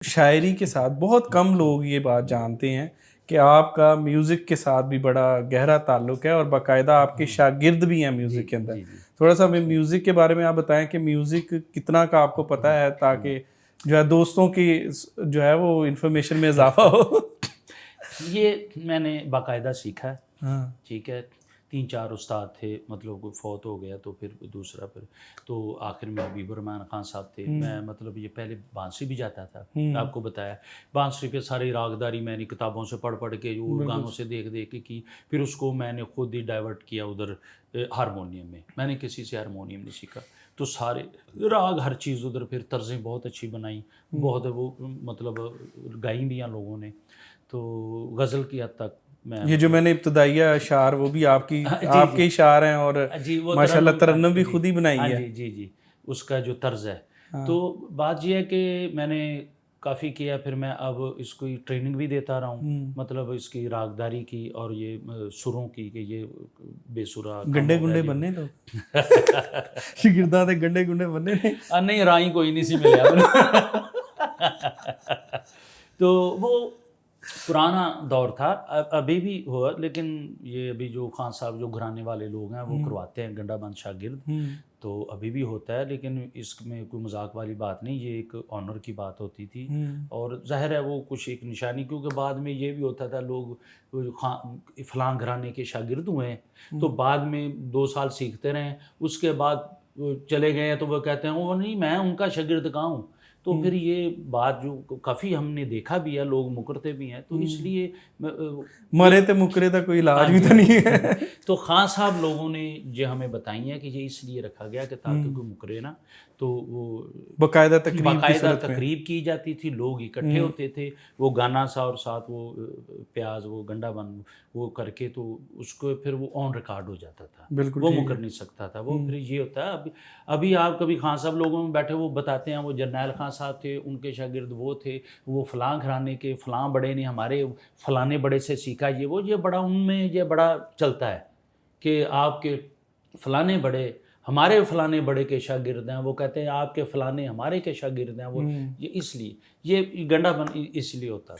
شاعری کے ساتھ بہت کم لوگ یہ بات جانتے ہیں کہ آپ کا میوزک کے ساتھ بھی بڑا گہرا تعلق ہے اور باقاعدہ آپ کے شاگرد بھی ہیں جی میوزک کے اندر. جی جی تھوڑا سا ہمیں میوزک کے بارے میں آپ بتائیں کہ میوزک کتنا کا آپ کو پتہ ہے تاکہ جو ہے دوستوں کی جو ہے وہ انفارمیشن میں اضافہ ہو. یہ میں نے باقاعدہ سیکھا ہے. ہاں ٹھیک ہے. 3-4 استاد تھے، مطلب کوئی فوت ہو گیا تو پھر دوسرا، پھر تو آخر میں حبیب الرحمن خان صاحب تھے. میں مطلب یہ پہلے بانسری بھی جاتا تھا، آپ کو بتایا. بانسری پہ ساری راگداری میں نے کتابوں سے پڑھ پڑھ کے، جو گانوں سے دیکھ دیکھ کے کی. پھر اس کو میں نے خود ہی ڈائیورٹ کیا ادھر ہارمونیم میں. میں نے کسی سے ہارمونیم نہیں سیکھا، تو سارے راگ ہر چیز ادھر. پھر طرزیں بہت اچھی بنائیں، بہت وہ مطلب گائی بھی ہیں لوگوں نے. تو غزل کی حد تک یہ جو میں نے ابتدائیہ اشعار وہ بھی آپ کی آپ کے اشعار ہیں اور جی وہ ماشاءاللہ ترنم بھی جی خود ہی بنائی ہاں ہے. جی جی جی اس کا جو طرز ہے. تو بات یہ ہے کہ میں نے کافی کیا. پھر میں اب اس کو ٹریننگ بھی دیتا رہا ہوں، مطلب اس کی راگداری کی اور یہ سروں کی، کہ یہ بے سرا کم گنڈے ہو گنڈے گیا بننے لوگ شاگرداں دے گنڈے گنڈے بننے نے. نہیں رائی کوئی نہیں سی ملیا. تو وہ پرانا دور تھا، ابھی بھی ہوا، لیکن یہ ابھی جو خان صاحب جو گھرانے والے لوگ ہیں وہ کرواتے ہیں گنڈا بند شاگرد. تو ابھی بھی ہوتا ہے، لیکن اس میں کوئی مذاق والی بات نہیں، یہ ایک آنر کی بات ہوتی تھی. اور ظاہر ہے وہ کچھ ایک نشانی، کیونکہ بعد میں یہ بھی ہوتا تھا لوگ فلاں گھرانے کے شاگرد ہوئے ہیں تو بعد میں 2 سال سیکھتے رہے، اس کے بعد چلے گئے تو وہ کہتے ہیں وہ نہیں میں ان کا شاگرد کہاں ہوں. تو پھر یہ بات جو کافی ہم نے دیکھا بھی ہے، لوگ مکرتے بھی ہیں. تو اس لیے مرے تے مکرے دا کوئی علاج بھی تو نہیں ہے. تو خان صاحب لوگوں نے یہ ہمیں بتائی ہیں کہ یہ اس لیے رکھا گیا کہ تاکہ کوئی مکرے نا. تو وہ باقاعدہ تقریب کی صورت میں تقریب کی جاتی تھی، لوگ اکٹھے ہوتے تھے، وہ گانا سا اور ساتھ وہ پیاز وہ گنڈا بن وہ کر کے، تو اس کو پھر وہ آن ریکارڈ ہو جاتا تھا، وہ مکر نہیں سکتا تھا وہ. پھر یہ ہوتا ہے ابھی آپ کبھی خان صاحب لوگوں میں بیٹھے وہ بتاتے ہیں وہ جرنیل خان صاحب تھے، ان کے شاگرد وہ تھے، وہ فلاں گھرانے کے فلاں بڑے نے ہمارے فلانے بڑے سے سیکھا. یہ بڑا ان میں یہ بڑا چلتا ہے کہ آپ کے فلانے بڑے ہمارے فلانے بڑے کے شاگرد ہیں، وہ کہتے ہیں آپ کے فلانے ہمارے کے شاگرد ہیں. وہ یہ اس لیے یہ گنڈا بن اس لیے ہوتا تھا.